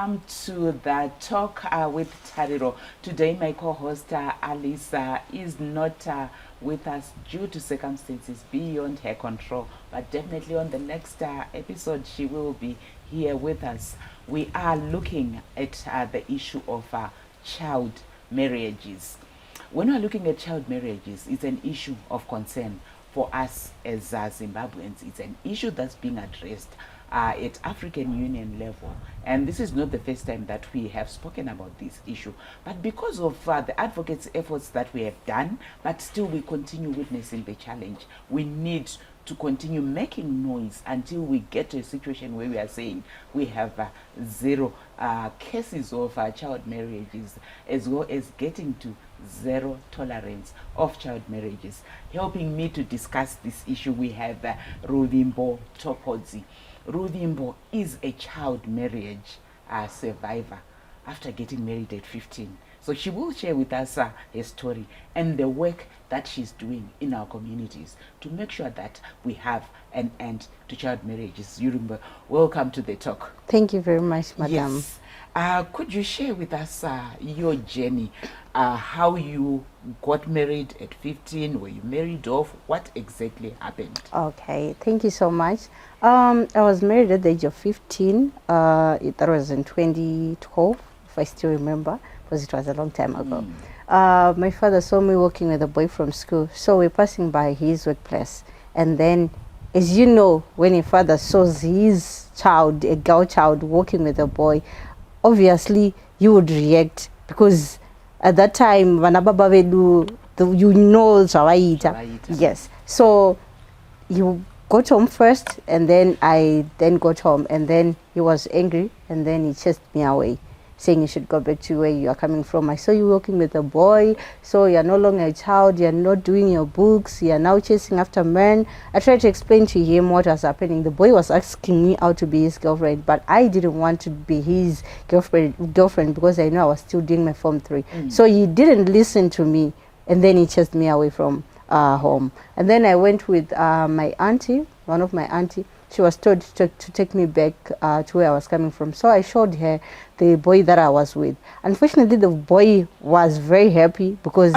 welcome to the talk with Tariro. Today my co-host Alisa is not with us due to circumstances beyond her control, but definitely on the next episode she will be here with us. We are looking at the issue of child marriages. When we're looking at child marriages, it's an issue of concern for us as Zimbabweans. It's an issue that's being addressed at African Union level, and this is not the first time that we have spoken about this issue, but because of the advocates' efforts that we have done, but still we continue witnessing the challenge. We need to continue making noise until we get to a situation where we are saying we have zero cases of child marriages, as well as getting to zero tolerance of child marriages. Helping me to discuss this issue, we have Ruvimbo Tokodzi. Ruvimbo is a child marriage survivor after getting married at 15. So she will share with us her story and the work that she's doing in our communities to make sure that we have an end to child marriages. Ruvimbo, welcome to the talk. Thank you very much, madam. Yes. Could you share with us your journey, how you got married at 15? Were you married off? What exactly happened? Okay, thank you so much. I was married at the age of 15. That was in 2012, if I still remember, because it was a long time ago. My father saw me walking with a boy from school, so we're passing by his workplace. And then, as you know, when a father saws his child, a girl child, walking with a boy, obviously you would react, because at that time vanababa vedu, you know zvawaita. Yes, so you got home first, and then I then got home, and then he was angry, and then he chased me away, saying you should go back to where you are coming from. I saw you walking with a boy, so you're no longer a child, you're not doing your books, you're now chasing after men. I tried to explain to him what was happening. The boy was asking me out to be his girlfriend, but I didn't want to be his girlfriend because I know I was still doing my Form 3. So he didn't listen to me, and then he chased me away from home. And then I went with my auntie, one of my auntie. She was told to take me back to where I was coming from. So I showed her the boy that I was with. Unfortunately, the boy was very happy because,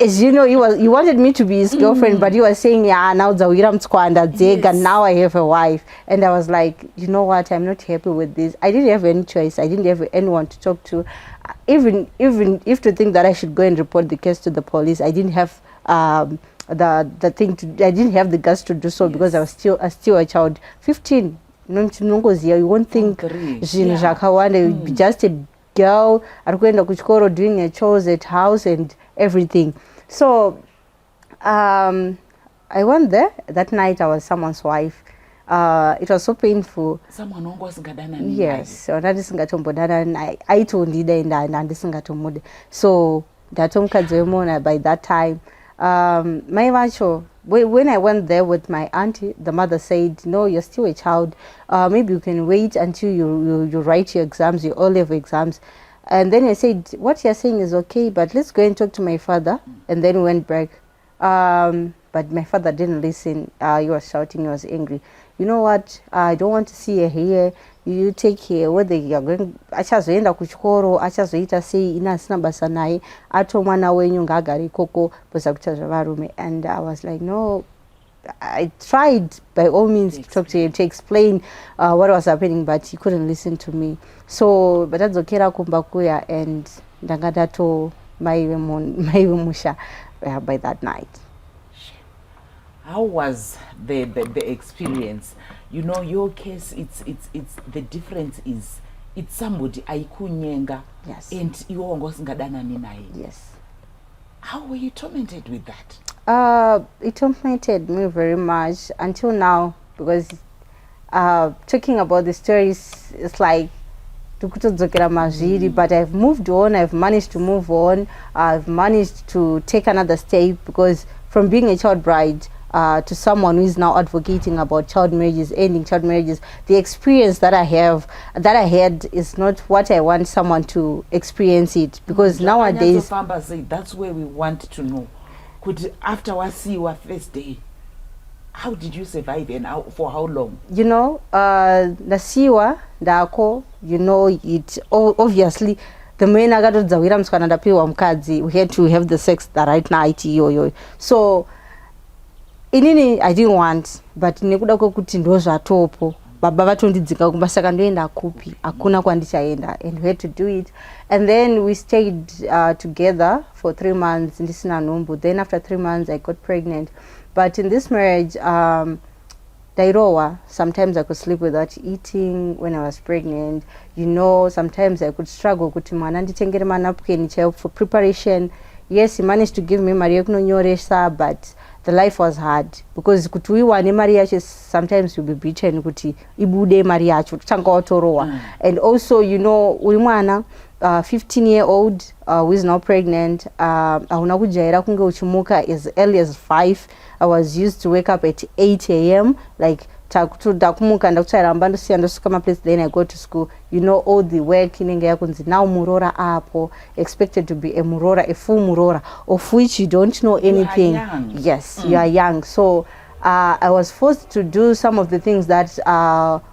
as you know, he wanted me to be his girlfriend, but he was saying, yeah, now now I have a wife. And I was like, you know what, I'm not happy with this. I didn't have any choice. I didn't have anyone to talk to. Even if to think that I should go and report the case to the police, I didn't have the thing to, I didn't have the guts to do so, because I was still a child. 15, you won't think you'd be just a girl doing her chores at house and everything. So I went there. That night I was someone's wife. It was so painful. Someone was yes, so I so by that time, my macho, when I went there with my auntie, the mother said, no, you're still a child. Maybe you can wait until you write your exams, your O-level exams. And then I said, what you're saying is okay, but let's go and talk to my father. And then we went back. But my father didn't listen. He was shouting, he was angry. You know what? I don't want to see you here. You take care whether you're going achazoenda kuchikoro achazoita sei ina asina basa naye ato mwana wenyu ngagari koko poza kuchaza varume. And I was like, no. I tried by all means to talk to him, to explain what was happening, but he couldn't listen to me. So but that's okay, kumbakuya, and ndangadato maiwe musha by that night. How was the experience? You know, your case, it's the difference is it's somebody aikunyenga, yes, and you ngadana naye. Yes. How were you tormented with that? It tormented me very much until now, because talking about the stories, it's like but I've moved on. I've managed to move on. I've managed to take another step, because from being a child bride to someone who is now advocating about child marriages, ending child marriages, the experience that I had is not what I want someone to experience it, because nowadays that's where we want to know. Could afterwards see your first day? how did you survive and for how long? You know, ndasiwa ndako, you know, it obviously the main akatodza mswana ndapiwa mukadzi, we had to have the sex the right night iyoyo. So inini I didn't want, but nekuda kwekuti ndo zvatopo baba vatondidzinga kumba saka ndoenda kupi hakuna kwandichaenda, and we had to do it. And then we stayed together for 3 months ndisina nhumbu. Then after 3 months I got pregnant. But in this marriage, Tariro, sometimes I could sleep without eating when I was pregnant. You know, sometimes I could struggle kuti mwana nditengere manapkin for preparation. Yes, he managed to give me mari yekunonyoresa, but the life was hard because kuti uiwane mari yacho sometimes you'll be beaten kuti ibude mari yacho tanga watorowa. And also, you know, uri mwana 15-year-old who is now pregnant, hauna kujaira kunge uchimuka as early as 5. I was used to wake up at 8 a.m. like takumuka ndakuchairamba ndosiya ndosvika maplace, then I go to school. You know, all the work inenge yakunzi now murora apo, expected to be a murora, a full murora, of which you don't know anything. You are young. Yes, you are young. So I was forced to do some of the things that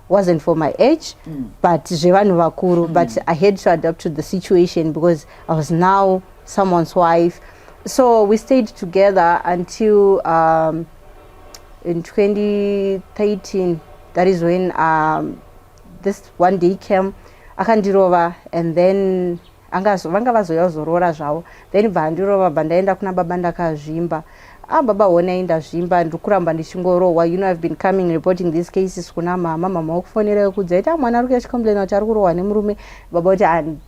wasn't for my age, but zvevanhu vakuru. But I had to adapt to the situation because I was now someone's wife. So we stayed together until in 2013. That is when this one day came, akandirova, and then vanga vazoya kuzorora zvavo. Then bhandirova bandaenda kuna baba ndakazvimba. Baba one ndazvimba ndikuramba ndichingorowa. You know, I've been coming reporting these cases kuna mama wakufonera yokudza ita mwana ari kuchicomplaina kuti ari kurohwa nemurume. Baba kuti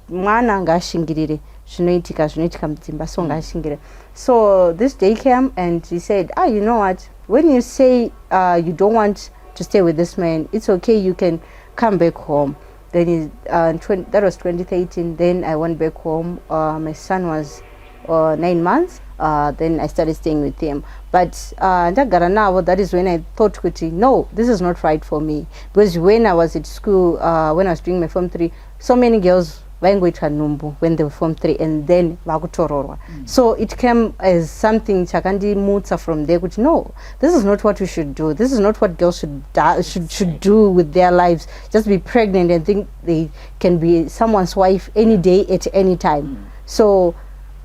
mwana ngashingirire zvinoitika mudzimba, so ngashingire. So this day came and he said, you know what, when you say you don't want to stay with this man, it's okay, you can come back home. Then that was 2013. Then I went back home. My son was 9 months. Then I started staying with him. But that is when I thought, no, this is not right for me. Because when I was at school, when I was doing my Form 3, so many girls vaingoita nhumbu when they were Form 3, and then vakutororwa. So it came as something chakandimutsa from there, kuti no, this is not what we should do. This is not what girls should do with their lives. Just be pregnant and think they can be someone's wife any day at any time. So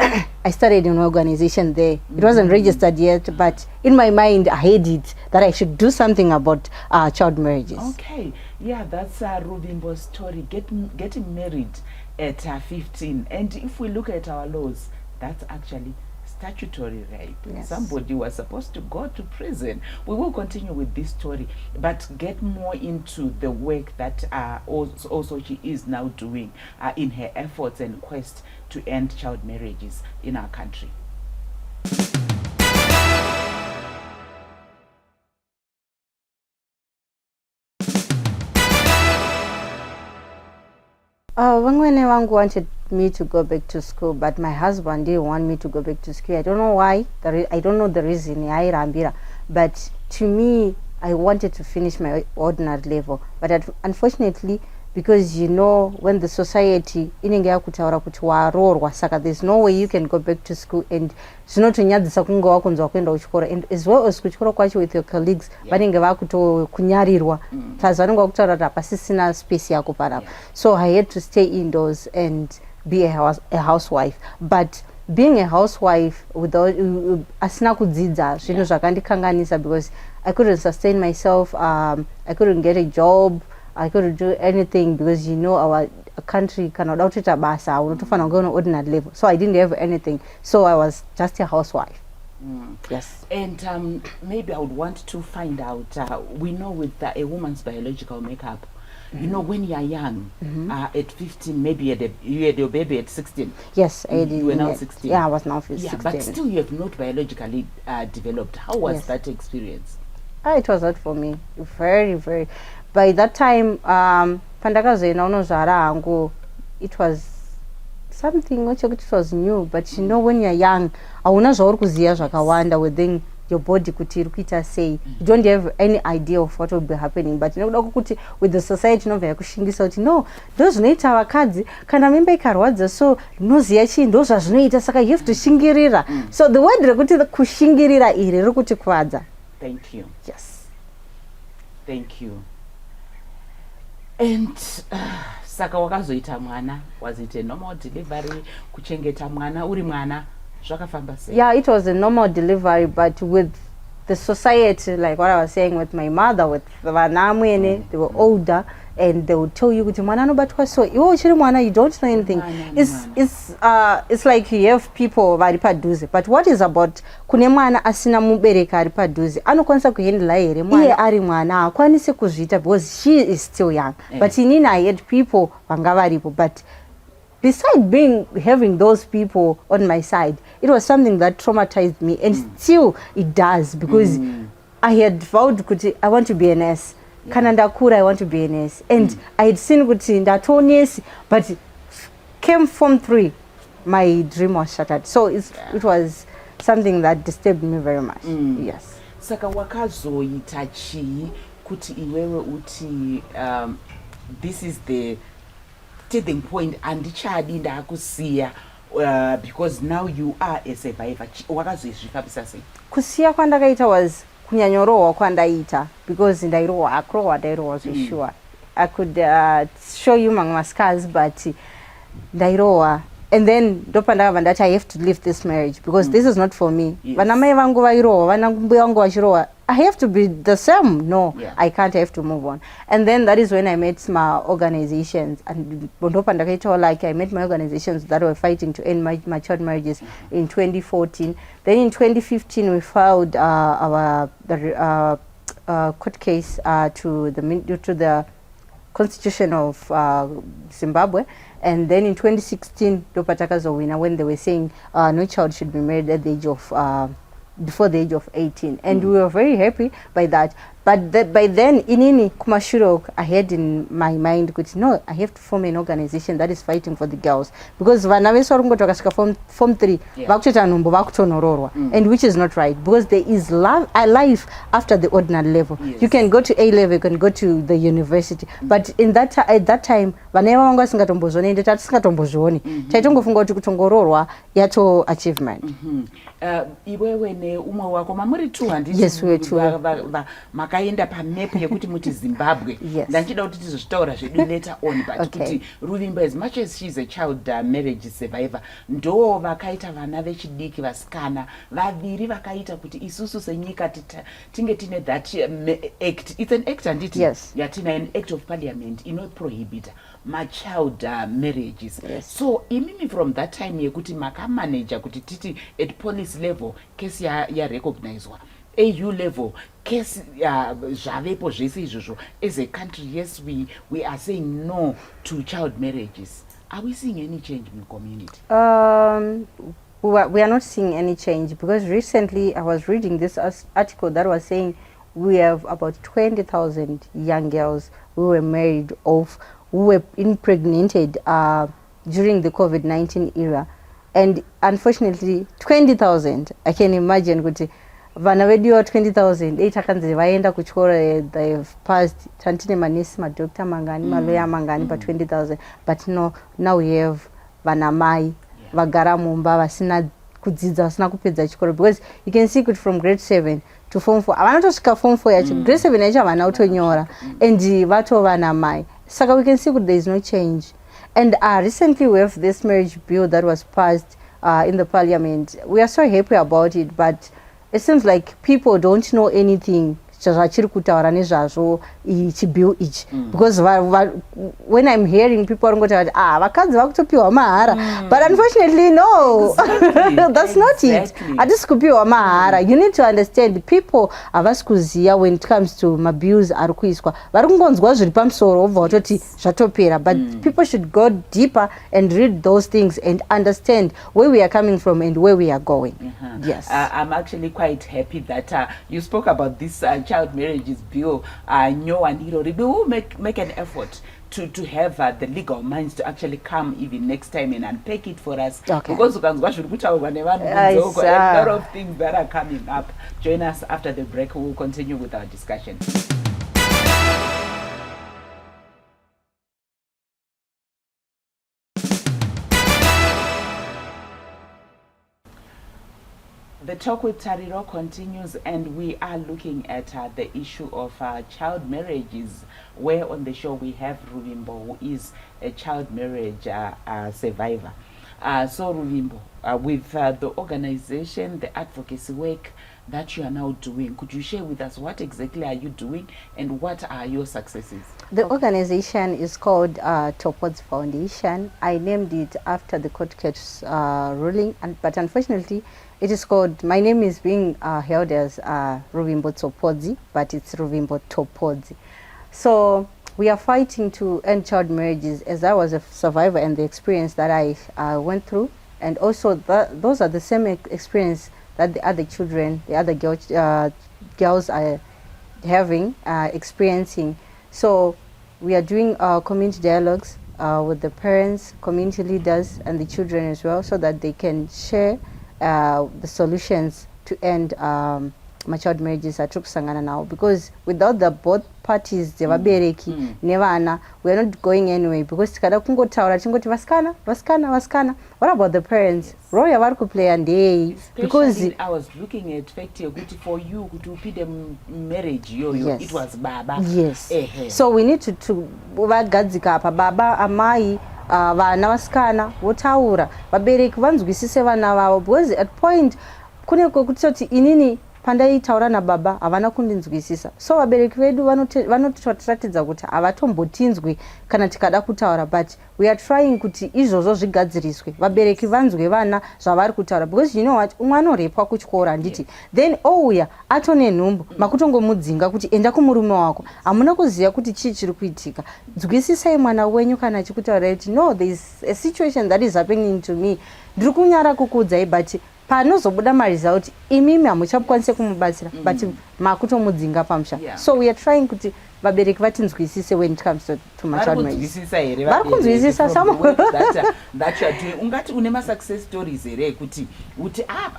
I started an organization there. It wasn't registered yet, but in my mind I had it that I should do something about child marriages. Okay, yeah, that's Ruvimbo's story, getting married at 15. And if we look at our laws, that's actually statutory rape. Yes. Somebody was supposed to go to prison. We will continue with this story, but get more into the work that also she is now doing in her efforts and quest to end child marriages in our country. Vamwene vangu wanted me to go back to school, but my husband didn't want me to go back to school. I don't know why. I don't know the reason. But to me, I wanted to finish my ordinary level. But unfortunately, because you know, when the society inenge yakutaura kuti warorwa, saka there's no way you can go back to school, and zvinotonyadzisa kunge wakunzwa kuenda kuchikora, and as well as kuchikora kwacho with your colleagues vanenge vakutokunyarirwa plus vanenge vakutaura kuti hapasisina space yako parapa. So I had to stay indoors and be a housewife. But being a housewife without asina kudzidza zvinhu zvakandikanganisa, because I couldn't sustain myself. I couldn't get a job. I couldn't do anything, because you know our country cannot out it basa unotofana go on ordinary level. So I didn't have anything. So I was just a housewife. Yes. And maybe I would want to find out, we know with a woman's biological makeup, you know, when you are young, at 15, maybe you had your baby at 16. Yes, I did. You were now 16. Yeah, I was now 16. Yeah, but still you have not biologically developed. How was that experience? It was hard for me. Very, very. By that time, pandakazoenda unozvara hangu, it was something which it was new. But you know, when you're young, hauna zvauri kuziva zvakawanda within your body kuti iri kuita sei. You don't have any idea of what will be happening. But nekuda kuti with the society nobva yakushingisa kuti no, ndo zvinoita vakadzi kana mimba ikarwadza, so noziya chii ndo zvazvinoita, saka you have to shingirira. So the word rekuti kushingirira iri riri kuti kuvadza. Thank you. Yes. Thank you. And saka wakazoita mwana, was it a normal delivery? Kuchengeta mwana uri mwana zvakafamba sei? Yeah, it was a normal delivery, but with the society, like what I was saying, with my mother, with vanamwene, they were older, and they would tell you kuti mwana anobatwa so iwe uchiri mwana, you don't know anything. It's like you have people vari padhuze, but what is about kune mwana asina mubereki ari padhuze, anokwanisa kuhandla here mwana iye ari mwana haakwanisi kuzviita because she is still young. But inini I had people vanga varipo, but besides having those people on my side, it was something that traumatized me, and still it does, because I had vowed kuti I want to be a nurse. Kana ndakura I want to be a nurse, and I had seen kuti ndatoo nurse, but came Form 3, my dream was shattered. So it was something that disturbed me very much. Yes. Saka wakazoita chii kuti iwewe uti this is the tipping point andichadi ndakusiya because now you are a survivor. Wakazoizvifambisa sei? Kusiya kwandakaita was kunyanyorohwa kwandaita, because ndairohwa ndairohwa sure. I could show you my scars, but ndairohwa. And then ndopandakabva ndati I have to leave this marriage, because this is not for me. Vanamai vangu vairohwa, vanambuya vangu vachirohwa, I have to be the same. No, I can't. I have to move on. And then that is when I met my organizations, and like I met my organizations that were fighting to end my child marriages in 2014. Then in 2015 we filed our court case to the Constitution of Zimbabwe. And then in 2016, when they were saying no child should be married at the age of before the age of 18, and we were very happy by that. But by then, inini kumashuro, I had in my mind, no, I have to form an organization that is fighting for the girls, because form 3, and which is not right, because there is a life after the ordinary level. You can go to A level, you can go to the university, but at that time, yato achievement. Iwewe neumwe wako mamuri 200. Yes, we were 2. Makaenda pamepu yekuti muti Zimbabwe. Ndanchida kuti tizozvitaura zvedu later on, but kuti Ruvimbo, as much as she's a child marriage survivor, ndo vakaita vana vechidiki vasikana vaviri vakaita kuti isusu senyika tinge tine that act. It's an act, and it is yatina an act of parliament inoprohibita child marriages. So imimi from that time yekuti makamanager kuti titi at police level case ya recognizwa, AU level case zvavepo zvese izvozvo. As a country, yes, we are saying no to child marriages. Are we seeing any change in the community? We are not seeing any change, because recently I was reading this article that was saying we have about 20,000 young girls who were married off, who were impregnated during the COVID-19 era. And unfortunately, 20,000, I can imagine, vana vedu wa 20,000 8 vaenda kuchikora, they've passed tantine manesi madoctor mangani maloya mangani pa 20,000, but no, now we have vanamai vagara mumba vasina kudzidza vasina kupedza chikoro, because you can see from grade 7 to Form 4 avanotosvika Form 4 yacho, grade 7 yacho havana kutonyora, and vato vanamai. Saka we can see there is no change. And recently we have this marriage bill that was passed in the parliament. We are so happy about it, but it seems like people don't know anything zvachiri kutaura nezvazvo chibill ichi, because when I'm hearing people are going vakadzi vakutopiwa mahara, but unfortunately no, that's not it. Hatisi kupiwa mahara. You need to understand, people havasi kuziya when it comes to mabills ari kuiswa, vari kungonzwa zviri pamusoro obva vatoti zvatopera, but people should go deeper and read those things and understand where we are coming from and where we are going. Yes, I'm actually quite happy that you spoke about this child marriages bill. Nyo and Hiro, we will make an effort to have the legal minds to actually come even next time and unpack it for us. Because a lot of things that are coming up. Join us after the break. We will continue with our discussion. The talk with Tariro continues, and we are looking at the issue of child marriages, where on the show we have Ruvimbo, who is a child marriage survivor. So Ruvimbo, with the organization, the advocacy work that you are now doing, could you share with us what exactly are you doing and what are your successes? The organization is called Topods Foundation. I named it after the court case ruling, but unfortunately it is called, my name is being held as Ruvimbo Topodzi, but it's Ruvimbo Topodzi. So we are fighting to end child marriages, as I was a survivor and the experience that I went through, and also those are the same experience that the other children, the other girls are having, experiencing. So we are doing community dialogues with the parents, community leaders, and the children as well, so that they can share the solutions to end child marriages at Trukusangana now. Because without the both parties, nevana, we are not going anywhere. Because tikada kungotaura chingoti vaskana. What about the parents? Role yavari kuplay and day. Because I was looking at fact for you to be the marriage yes. It was baba. Yes. So we need to vagadzika apa baba amai vana vasikana votaura vabereki vanzwisise vana vavo, because at point kune kwekutoti inini pandaitaura nababa havana kundinzwisisa, so vabereki vedu vanotiratidza kuti havatombotinzwi kana tikada kutaura, but we are trying kuti izvozvo zvigadziriswe, vabereki vanzwe vana zvavari kutaura, because you know what, umwe anorepwa kuchikora handiti, then ouya atone nhumbu makutongomudzinga kuti enda kumurume wako, hamuna kuziva kuti chii chiri kuitika. Nzwisisai mwana wenyu kana achikutaura kuti no, there is a situation that is happening to me, ndiri kunyara kukuudzai, but panozobuda maresult imimi hamuchakwanise kumubatsira, but makutomudzinga pamusha. So we are trying kuti vabereki vatinzwisise when it comes to machild marriage. Vari kunzwisisa some that you are doing. Ungati une success stories here kuti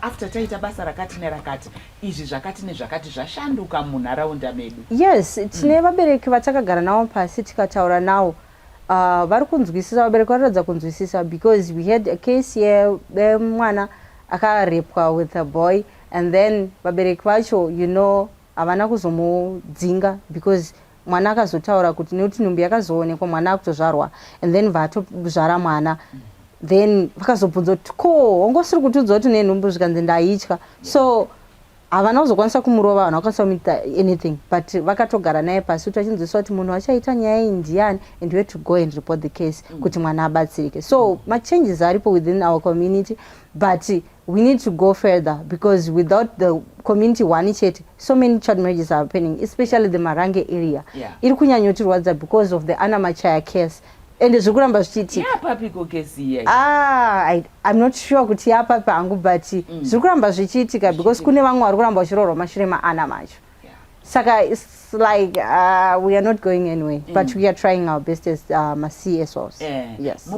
after taita basa rakati nerakati izvi zvakati nezvakati zvashanduka munharaunda medu. Yes, tine vabereki vatakagara navo pasi tikataura navo. Vari kunzwisisa, vabereki vanoratidza kunzwisisa, because we had a case here mwana akarepwa with a boy, and then vabereki vacho, you know, havana kuzomudzinga because mwana akazotaura kuti nekuti nhumbi yakazoonekwa mwana akutozvarwa, and then vatozvara mwana, then vakazobvunza kuti ko ongosiri kutiudza kuti nenhumbu zvikanzi ndaitya, so havana kuzokwanisa kumurova, havana kukwanisa kumuita anything, but vakatogara naye pasi kuti vachinzwisisa kuti munhu wachaita nyaya iyi ndiani, and we had to go and report the case kuti mwana abatsirike. So machanges aripo within our community, but we need to go further, because without the community one chete, so many child marriages are happening, especially the Marange area. Iri kunyanyotirwadza because of the Anamachaya case. And the Zukuramba City. I'm not sure kuti yapa pangu, but Zukuramba Chitika, because kune vangu Aruramba Shiro Mashirima Anamach. Saka, it's like we are not going anywhere, but we are trying our best as CSOs. Yes.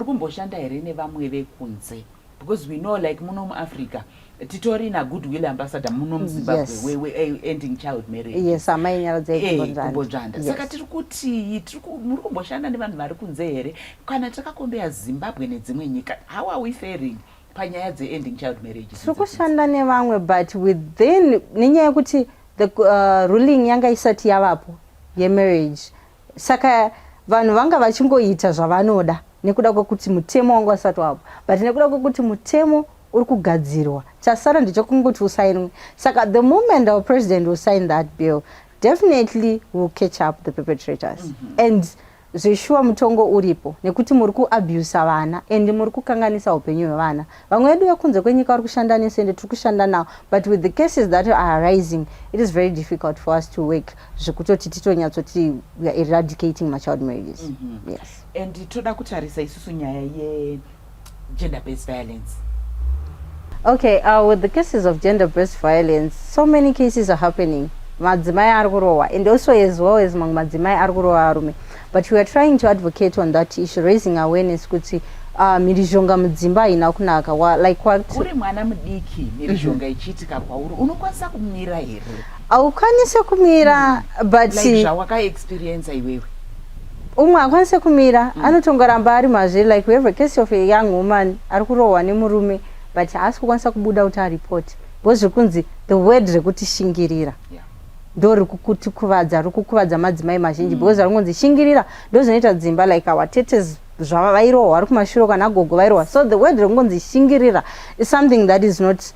Because we know, like Munom Africa, Titori na goodwill ambassador Munom Zimbabwe, we ending child marriage. Yes, I'm Kubojanda. Saka tikuti murukumboshanda nevanhu vari kunze here, kana takakombea Zimbabwe nedzimwe nyika, how are we faring panyaya ending child marriage? Tikushanda nevamwe, but within nenyaya yekuti the ruling yanga isati yavapo yemarriage, saka vanhu vanga vachingoita zvavanoda nekuda kwekuti mutemo wangu asati wapo, but nekuda kwekuti mutemo uri kugadzirwa, chasara ndechokungoti usainwe. Saka the moment our president will sign that bill, definitely we'll catch up the perpetrators. And zveshuwa mutongo uripo nekuti muri kuabusa vana and muri kukanganisa upenyu hwevana. Vamwe vedu vekunze kwenyika vari kushanda nesu ende tiri kushanda nawo, but with the cases that are arising, it is very difficult for us to work zvekutoti titonyatsoti we are eradicating child marriages. Yes. And toda kutarisa isusu nyaya ye gender based violence. Okay, with the cases of gender based violence, so many cases are happening. Madzimai ari kurohwa, and also as well as madzimai ari kurohwa varume. But we are trying to advocate on that issue, raising awareness kuti mhirizhonga mudzimba haina kunaka. Like what? Uri mwana mudiki, mhirizhonga ichiitika kwauri, unokwanisa kumira here? Haukwanisi kumira, but like zvawaka experience iwewe. Umwe akwanise kumira, anotongoramba ari mazviri. Like we have a case of a young woman ari kurohwa nemurume, but haasi kukwanisa kubuda kuti aripoti. because kunzi the word rekuti shingirira ndo rikukuvadza madzimai mazhinji because rinonzi shingirira ndo zvinoita dzimba like our tetes zvavairohwa vari kumashure kana gogo vairohwa. So the word rinonzi shingirira is something that is not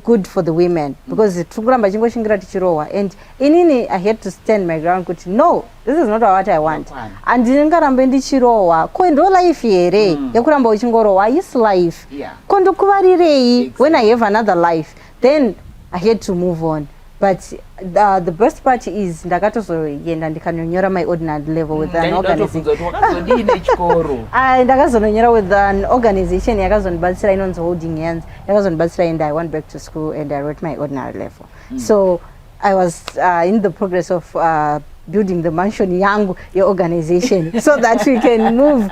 good for the women because tiri kuramba chingoshingira tichirohwa, and inini I had to stand my ground kuti no, this is not what I want. And ndingarambe ndichirohwa ko ndo life here yekuramba uchingorohwa is life. Ko ndokuvarirei when I have another life, then I had to move on. But the best part is ndakatozoenda ndikanonyora my ordinary level with an organization. Ndakazononyora with an organization yakazondibatsira inonzi Holding Hands, yakazondibatsira, and I went back to school and I wrote my ordinary level. So I was in the progress of building the mansion yangu your organization so that we can move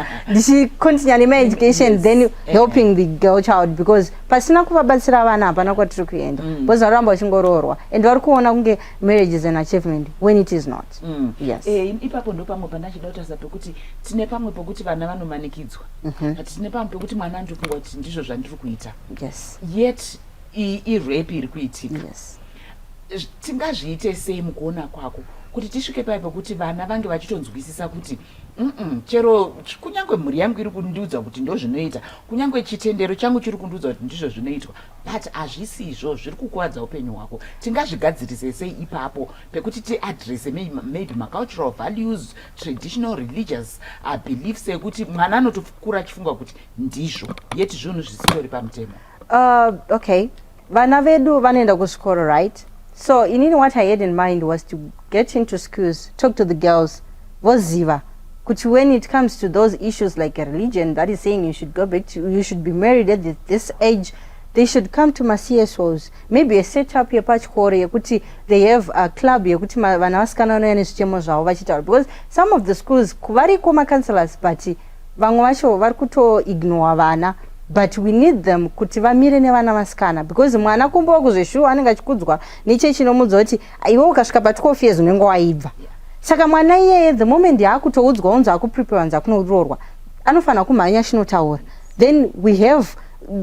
continue my education, then helping the girl child, because pasina kuvabatsira vana hapana kwatiri kuenda because varamba vachingoroorwa and vari kuona kunge marriage is an achievement when it is not. Yes. Ipapo ndo pamwe pandachida kutaura pekuti tine pamwe pokuti vana vanomanikidzwa, tine pamwe pekuti mwana andofunga kuti ndizvo zvandiri kuita. Yes. Yet irape iri kuitika. Yes. Tingazviite sei mukuona kwako kuti tisvike paya pekuti vana vange vachitonzwisisa kuti chero kunyange mhuri yangu iri kundiudza kuti ndo zvinoita, kunyange chitendero changu chiri kundiudza kuti ndizvo zvinoitwa, but hazvisizvo, zviri kukuwadza upenyu hwako. Tingazvigadzirise sei ipapo pekuti tiadrese maybe macultural values, traditional religious beliefs ekuti mwana anotokura achifunga kuti ndizvo, yeti zvinhu zvisitori pamutemo. Okay, vana vedu vanoenda kuchikoro, right? So inini what I had in mind was to get into schools, talk to the girls, voziva kuti when it comes to those issues like a religion that is saying you should go back to, you should be married at this age, they should come to my CSOs, maybe a setup yepachikoro yekuti they have a club yekuti vana vasikana vanouya nezvichemo zvavo vachitaura, because some of the schools variko macounselors but vamwe vacho vari kutoignore vana, but we need them kuti vamire nevana vasikana, because mwana kumbowa kuzveshuwa anenge achikudzwa neche chinomudza kuti iwe ukasvika pa12 years unenge waibva. Saka mwana iyeye the moment yaakutoudzwa unzi akuprepare unzi akunourorwa anofanira kumhanya chinotaura, then we have,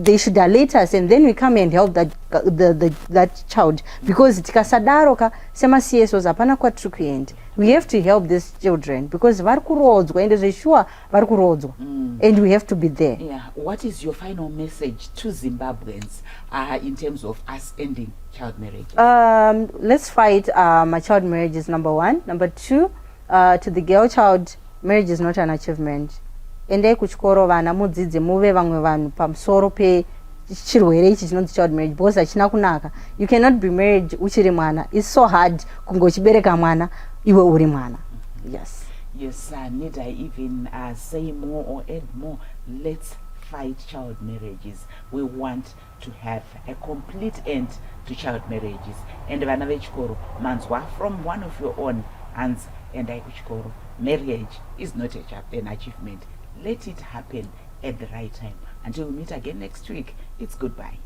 they should alert us and then we come and help that child, because tikasadaro sema CSOs hapana kwatiri kuenda. We have to help these children because vari kurodzwa ende zveshuwa vari kurodzwa and we have to be there. Yeah. What is your final message to Zimbabweans in terms of us ending child marriage? Let's fight my child marriage is number 1. Number 2, to the girl child, marriage is not an achievement. Endai kuchikoro vana mudzidze muve vamwe vanhu pamusoro pechirwere ichi chinonzi child marriage because hachina kunaka. You cannot be married uchiri mwana. It's so hard kungochibereka mwana iwe uri mwana. Yes. Yes, need I even say more or add more? Let's fight child marriages. We want to have a complete end to child marriages. And vana vechikoro manzwa from one of your own hands, and I kuchikoro, marriage is not an achievement. Let it happen at the right time. Until we meet again next week, it's goodbye.